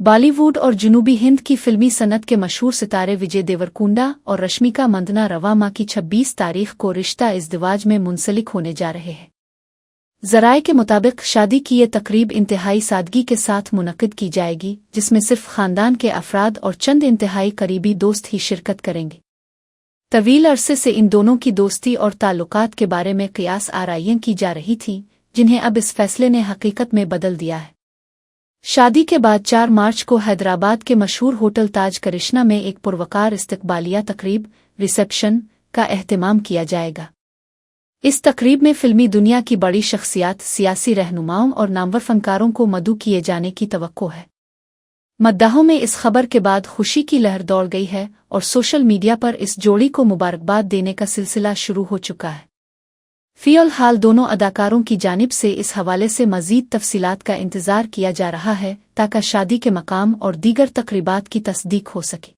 बॉलीवुड और जनूबी हिंद की फिल्मी सनत के मशहूर सितारे विजय देवरकोंडा और रश्मिका मंदना रवा माह की 26 तारीख को रिश्ता इज़्दिवाज में मुंसलिक होने जा रहे हैं। ज़राए के मुताबिक शादी की ये तकरीब इंतहाई सादगी के साथ मुनक्किद की जाएगी, जिसमें सिर्फ खानदान के अफराद और चंद इंतहाई करीबी दोस्त ही शिरकत करेंगे। तवील अरसे से इन दोनों की दोस्ती और ताल्लुकात के बारे में क़ियास आराइयां की जा रही थीं, जिन्हें अब इस फैसले ने हकीकत में बदल दिया है। शादी के बाद 4 मार्च को हैदराबाद के मशहूर होटल ताज करिश्ना में एक पुरवकार इस्तकबालिया तकरीब रिसेप्शन का एहतमाम किया जाएगा। इस तकरीब में फिल्मी दुनिया की बड़ी शख्सियात, सियासी रहनुमाओं और नामवर फनकारों को मदऊ किए जाने की तवक्को है। मद्दाहों में इस खबर के बाद खुशी की लहर दौड़ गई है और सोशल मीडिया पर इस जोड़ी को मुबारकबाद देने का सिलसिला शुरू हो चुका है। फ़िलहाल दोनों अदाकारों की जानिब से इस हवाले से मज़ीद तफसीलात का इंतज़ार किया जा रहा है ताकि शादी के मकाम और दीगर तकरीबात की तस्दीक हो सके।